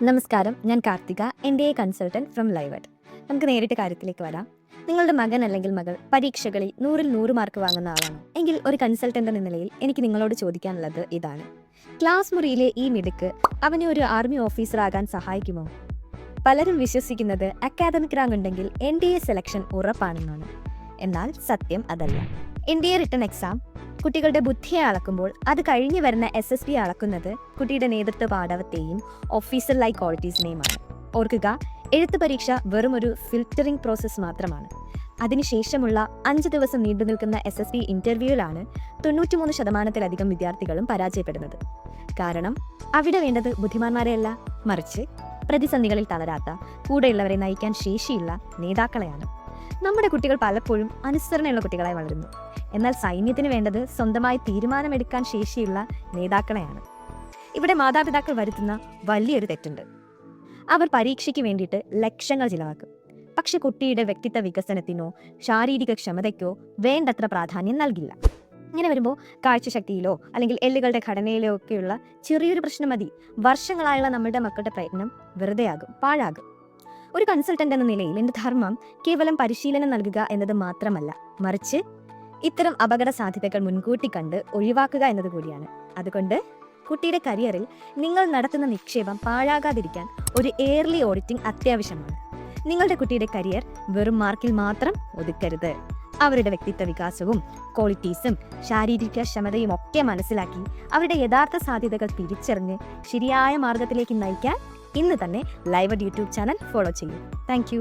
നമസ്കാരം, ഞാൻ Karthika, MBA consultant from ലൈവഡ്. നമുക്ക് നേരിട്ട് കാര്യത്തിലേക്ക് വരാം. നിങ്ങളുടെ മകൻ അല്ലെങ്കിൽ മകൾ പരീക്ഷകളിൽ 100-ൽ 100 മാർക്ക് വാങ്ങുന്ന ആളാണ് എങ്കിൽ ഒരു കൺസൾട്ടന്റ് എന്ന നിലയിൽ എനിക്ക് നിങ്ങളോട് ചോദിക്കാനുള്ളത് ഇതാണ്: ക്ലാസ് മുറിയിലെ ഈ മിടുക്ക് അവനെ ഒരു ആർമി ഓഫീസർ ആകാൻ സഹായിക്കുമോ? പലരും വിശ്വസിക്കുന്നത് അക്കാദമിക് റാങ്ക് ഉണ്ടെങ്കിൽ NDA സെലക്ഷൻ ഉറപ്പാണെന്നാണ്. എന്നാൽ സത്യം അതല്ല. NDA റിട്ടൺ എക്സാം കുട്ടികളുടെ ബുദ്ധിയെ അളക്കുമ്പോൾ അത് കഴിഞ്ഞു വരുന്ന SSB അളക്കുന്നത് കുട്ടിയുടെ നേതൃത്വ പാഠവത്തെയും ഓഫീസർ ലൈക്ക് ക്വാളിറ്റീസിനെയുമാണ്. ഓർക്കുക, എഴുത്ത് പരീക്ഷ വെറും ഒരു ഫിൽറ്ററിംഗ് പ്രോസസ്സ് മാത്രമാണ്. അതിനുശേഷമുള്ള 5 ദിവസം നീണ്ടു നിൽക്കുന്ന SSB ഇന്റർവ്യൂവിലാണ് 93% വിദ്യാർത്ഥികളും പരാജയപ്പെടുന്നത്. കാരണം അവിടെ വേണ്ടത് ബുദ്ധിമാന്മാരെയല്ല, മറിച്ച് പ്രതിസന്ധികളിൽ തളരാത്ത, കൂടെയുള്ളവരെ നയിക്കാൻ ശേഷിയുള്ള നേതാക്കളെയാണ്. നമ്മുടെ കുട്ടികൾ പലപ്പോഴും അനുസരണയുള്ള കുട്ടികളായി വളരുന്നു. എന്നാൽ സൈന്യത്തിന് വേണ്ടത് സ്വന്തമായി തീരുമാനമെടുക്കാൻ ശേഷിയുള്ള നേതാക്കളെയാണ്. ഇവിടെ മാതാപിതാക്കൾ വരുത്തുന്ന വലിയൊരു തെറ്റുണ്ട്. അവർ പരീക്ഷയ്ക്ക് വേണ്ടിയിട്ട് ലക്ഷങ്ങൾ ചിലവാക്കും. പക്ഷെ കുട്ടിയുടെ വ്യക്തിത്വ വികസനത്തിനോ ശാരീരിക ക്ഷമതയ്ക്കോ വേണ്ടത്ര പ്രാധാന്യം നൽകില്ല. ഇങ്ങനെ വരുമ്പോൾ കാഴ്ചശക്തിയിലോ അല്ലെങ്കിൽ എല്ലുകളുടെ ഘടനയിലോ ഒക്കെയുള്ള ചെറിയൊരു പ്രശ്നം മതി വർഷങ്ങളായുള്ള നമ്മുടെ മക്കളുടെ പ്രയത്നം വെറുതെയാകും, പാഴാകും. ഒരു കൺസൾട്ടന്റ് എന്ന നിലയിൽ എൻ്റെ ധർമ്മം കേവലം പരിശീലനം നൽകുക എന്നത് മാത്രമല്ല, മറിച്ച് ഇത്തരം അപകട സാധ്യതകൾ മുൻകൂട്ടി കണ്ട് ഒഴിവാക്കുക എന്നത് കൂടിയാണ്. അതുകൊണ്ട് കുട്ടിയുടെ കരിയറിൽ നിങ്ങൾ നടത്തുന്ന നിക്ഷേപം പാഴാകാതിരിക്കാൻ ഒരു എയർലി ഓഡിറ്റിംഗ് അത്യാവശ്യമാണ്. നിങ്ങളുടെ കുട്ടിയുടെ കരിയർ വെറും മാർക്കിൽ മാത്രം ഒതുക്കരുത്. അവരുടെ വ്യക്തിത്വ വികാസവും ക്വാളിറ്റീസും ശാരീരിക ക്ഷമതയും ഒക്കെ മനസ്സിലാക്കി അവരുടെ യഥാർത്ഥ സാധ്യതകൾ തിരിച്ചറിഞ്ഞ് ശരിയായ മാർഗത്തിലേക്ക് നയിക്കാൻ ഇന്ന് തന്നെ ലൈവഡ് യൂട്യൂബ് ചാനൽ ഫോളോ ചെയ്യൂ. താങ്ക്